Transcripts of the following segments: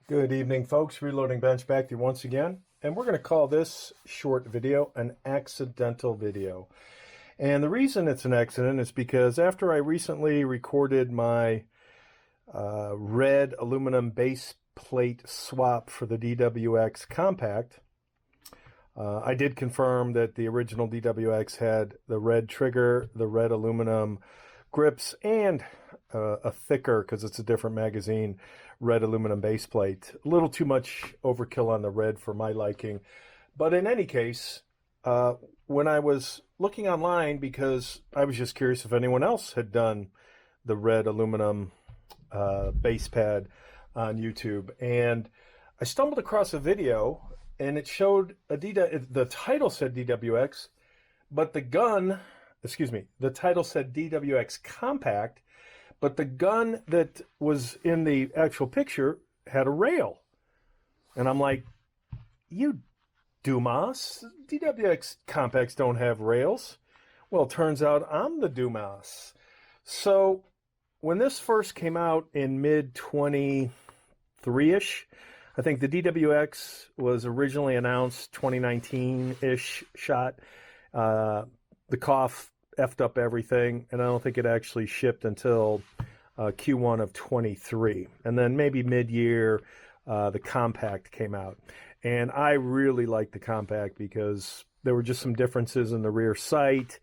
Good evening, folks. Reloading Bench back to you once again. And we're going to call this short video an accidental video. And the reason it's an accident is because after I recently recorded my red aluminum base plate swap for the DWX Compact, I did confirm that the original DWX had the red trigger, the red aluminum grips, and a thicker, because it's a different magazine, red aluminum base plate. A little too much overkill on the red for my liking. But in any case, when I was looking online, because I was just curious if anyone else had done the red aluminum base pad on YouTube, and I stumbled across a video, and it showed the title said DWX, but the title said DWX Compact, but the gun that was in the actual picture had a rail. And I'm like, you Dumas, DWX Compacts don't have rails. Well, it turns out I'm the Dumas. So when this first came out in mid-23-ish, I think the DWX was originally announced 2019-ish shot. The cough effed up everything, and I don't think it actually shipped until Q1 of 23. And then maybe mid-year, the Compact came out. And I really liked the Compact because there were just some differences in the rear sight,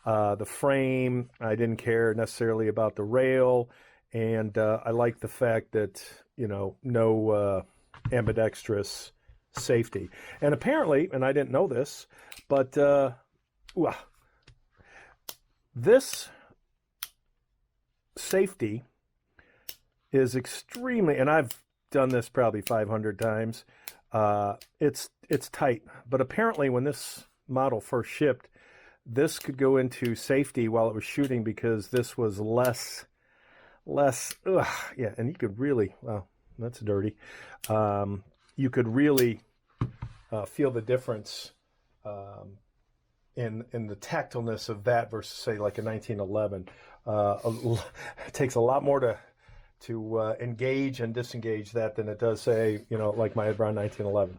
the frame. I didn't care necessarily about the rail, and I liked the fact that, no ambidextrous safety. And apparently, and I didn't know this, but this safety is extremely, and I've done this probably 500 times, it's tight. But apparently when this model first shipped, this could go into safety while it was shooting because this was less, yeah, and you could really, well, that's dirty. You could really feel the difference in the tactileness of that versus, say, like a 1911. It takes a lot more to engage and disengage that than it does, say, like my Brown 1911.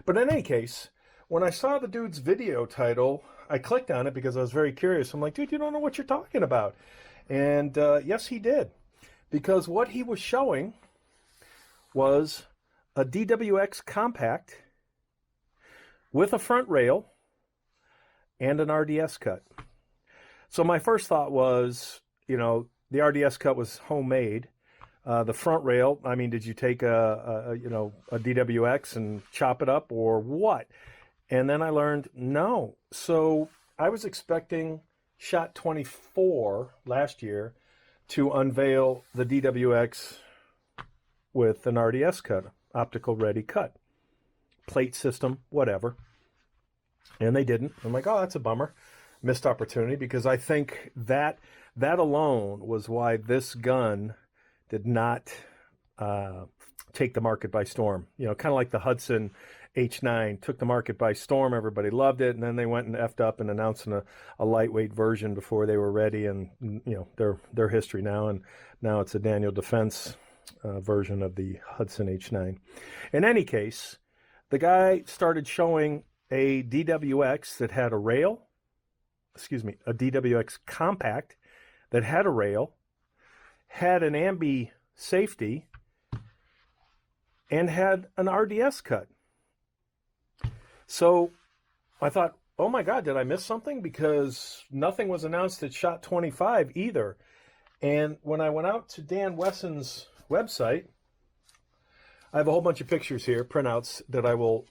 But in any case, when I saw the dude's video title, I clicked on it because I was very curious. I'm like, dude, you don't know what you're talking about. And yes, he did. Because what he was showing was a DWX Compact with a front rail and an RDS cut. So my first thought was, the RDS cut was homemade. The front rail, I mean, did you take a DWX and chop it up or what? And then I learned no. So I was expecting Shot 24 last year to unveil the DWX with an RDS cut, optical ready cut, plate system, whatever. And they didn't. I'm like, oh, that's a bummer. Missed opportunity, because I think that alone was why this gun did not take the market by storm. Kind of like the Hudson H9 took the market by storm. Everybody loved it, and then they went and effed up and announced a lightweight version before they were ready, and they're history now. And now it's a Daniel Defense version of the Hudson H9. In any case, the guy started showing a DWX that had a rail, a DWX Compact that had a rail, had an ambi safety, and had an RDS cut. So I thought, oh my God, did I miss something? Because nothing was announced at Shot 25 either. And when I went out to Dan Wesson's website, I have a whole bunch of pictures here, printouts, that I will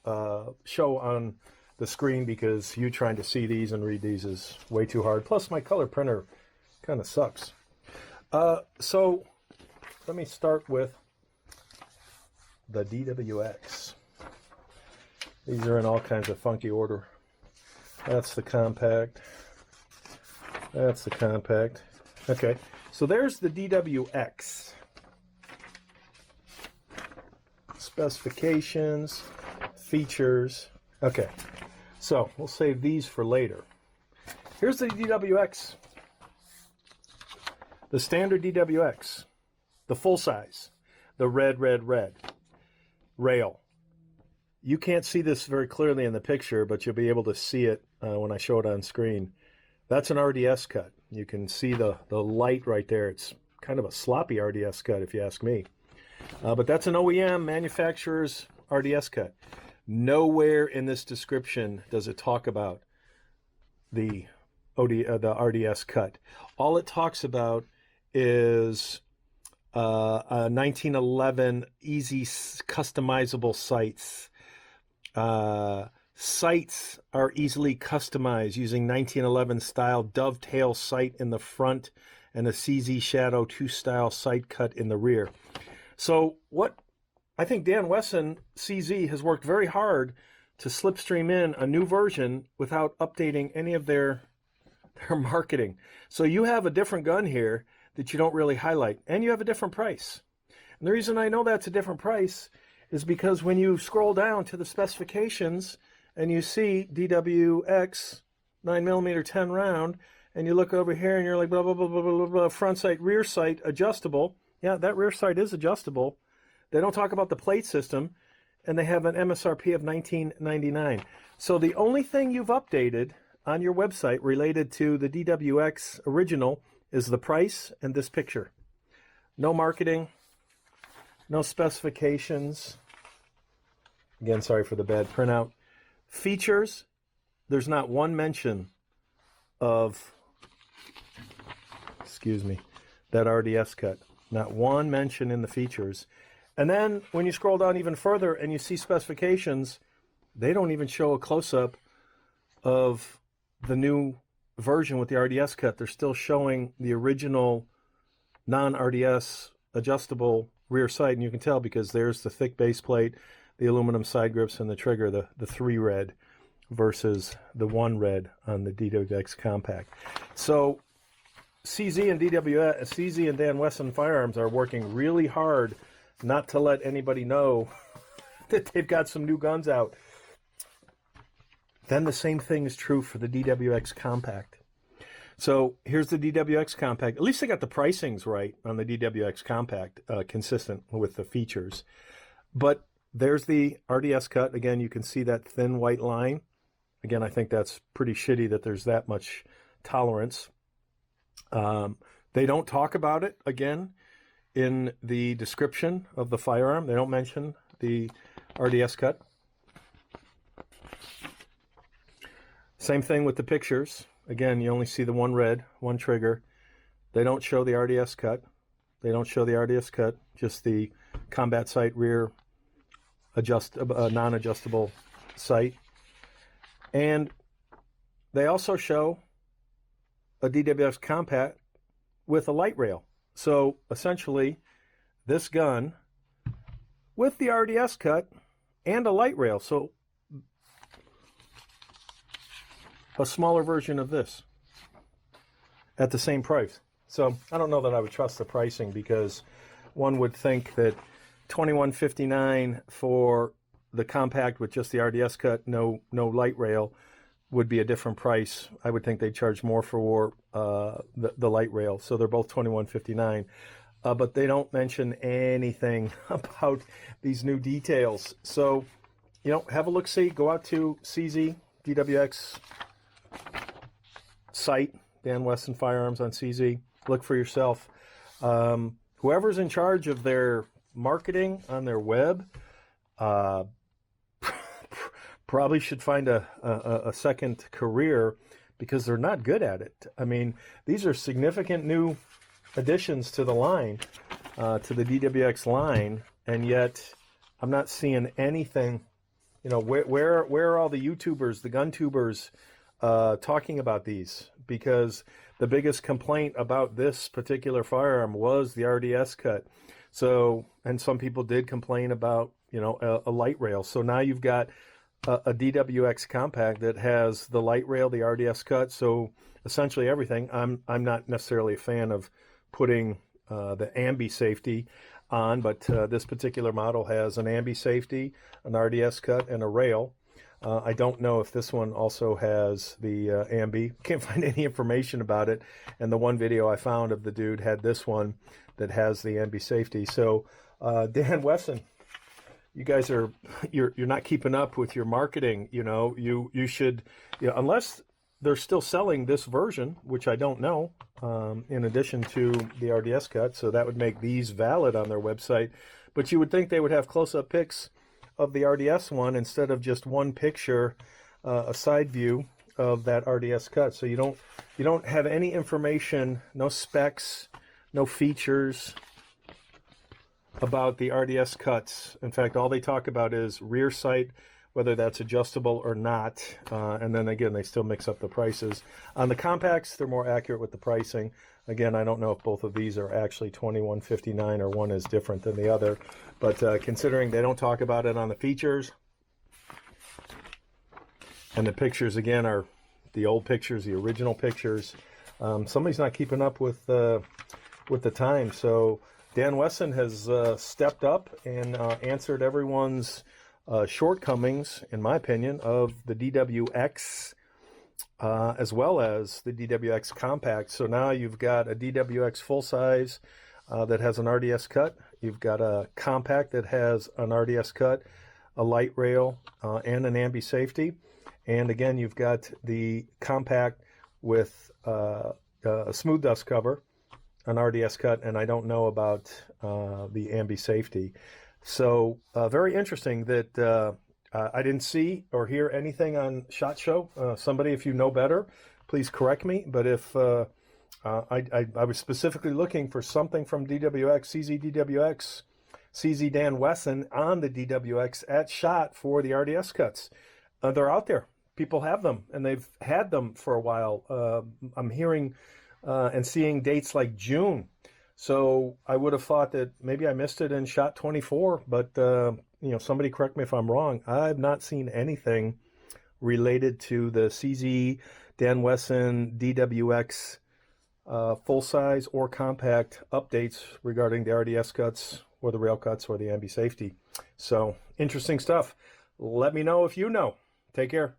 show on the screen, because you trying to see these and read these is way too hard. Plus, my color printer kind of sucks. So let me start with the DWX. These are in all kinds of funky order. That's the Compact. That's the Compact. Okay, so there's the DWX. Specifications, features. Okay, so we'll save these for later. Here's the DWX. The standard DWX. The full size. The red. rail. You can't see this very clearly in the picture, but you'll be able to see it when I show it on screen. That's an RDS cut. You can see the light right there. It's kind of a sloppy RDS cut, if you ask me. But that's an OEM manufacturer's RDS cut. Nowhere in this description does it talk about the RDS cut. All it talks about is a 1911 easy customizable sights. Sights are easily customized using 1911 style dovetail sight in the front and a CZ Shadow 2 style sight cut in the rear. So what I think Dan Wesson CZ has worked very hard to slipstream in a new version without updating any of their marketing. So you have a different gun here that you don't really highlight, and you have a different price. And the reason I know that's a different price is because when you scroll down to the specifications and you see DWX 9mm 10 round, and you look over here and you're like blah blah blah blah blah blah, front sight, rear sight adjustable. Yeah, that rear sight is adjustable. They don't talk about the plate system, and they have an MSRP of $19.99. So the only thing you've updated on your website related to the DWX original is the price and this picture. No marketing, no specifications. Again, sorry for the bad printout. Features, there's not one mention of, that RDS cut. Not one mention in the features. And then when you scroll down even further and you see specifications, they don't even show a close-up of the new version with the RDS cut. They're still showing the original non-RDS adjustable rear sight, and you can tell because there's the thick base plate, the aluminum side grips, and the trigger, the 3 red versus the 1 red on the DWX Compact. So CZ and Dan Wesson Firearms are working really hard not to let anybody know that they've got some new guns out. Then the same thing is true for the DWX Compact. So here's the DWX Compact. At least they got the pricings right on the DWX Compact, consistent with the features. But there's the RDS cut. Again, you can see that thin white line. Again, I think that's pretty shitty that there's that much tolerance. They don't talk about it, again, in the description of the firearm. They don't mention the RDS cut. Same thing with the pictures. Again, you only see the 1 red, 1 trigger. They don't show the RDS cut. They don't show the RDS cut, just the combat sight rear non-adjustable sight. And they also show a DWX Compact with a light rail. So essentially, this gun with the RDS cut and a light rail. So a smaller version of this at the same price. So I don't know that I would trust the pricing, because one would think that $21.59 for the Compact with just the RDS cut, no light rail, would be a different price. I would think they'd charge more for the light rail. So they're both $21.59. But they don't mention anything about these new details. So, have a look-see. Go out to CZ, DWX site, Dan Wesson Firearms on CZ. Look for yourself. Whoever's in charge of their marketing on their web probably should find a second career, because they're not good at it. I mean, these are significant new additions to the line, to the DWX line, and yet I'm not seeing anything. Where are all the YouTubers, the gun tubers, talking about these? Because the biggest complaint about this particular firearm was the RDS cut. So, and some people did complain about, a light rail. So now you've got a DWX Compact that has the light rail, the RDS cut. So essentially everything. I'm not necessarily a fan of putting the ambi safety on, but this particular model has an ambi safety, an RDS cut, and a rail. I don't know if this one also has the ambi. Can't find any information about it. And the one video I found of the dude had this one that has the ambi safety. So Dan Wesson, you guys are you're not keeping up with your marketing. You should, unless they're still selling this version, which I don't know, in addition to the RDS cut, so that would make these valid on their website. But you would think they would have close-up pics of the RDS one instead of just one picture, a side view of that RDS cut. So you don't have any information, no specs, no features about the RDS cuts. In fact, all they talk about is rear sight, whether that's adjustable or not. And then again, they still mix up the prices. On the compacts, they're more accurate with the pricing. Again, I don't know if both of these are actually $21.59 or one is different than the other. But considering they don't talk about it on the features, and the pictures, again, are the old pictures, the original pictures, somebody's not keeping up with the time. So Dan Wesson has stepped up and answered everyone's shortcomings, in my opinion, of the DWX as well as the DWX Compact. So now you've got a DWX full size that has an RDS cut. You've got a Compact that has an RDS cut, a light rail, and an ambi safety. And again, you've got the Compact with a smooth dust cover, an RDS cut, and I don't know about the ambi safety. So very interesting that I didn't see or hear anything on SHOT Show. Somebody, if you know better, please correct me. But if I was specifically looking for something from DWX, CZ DWX, CZ Dan Wesson on the DWX at SHOT for the RDS cuts. They're out there. People have them, and they've had them for a while. I'm hearing and seeing dates like June. So I would have thought that maybe I missed it in SHOT 24, but somebody correct me if I'm wrong. I've not seen anything related to the CZ Dan Wesson DWX full size or compact updates regarding the RDS cuts or the rail cuts or the ambi safety. So interesting stuff. Let me know if you know. Take care.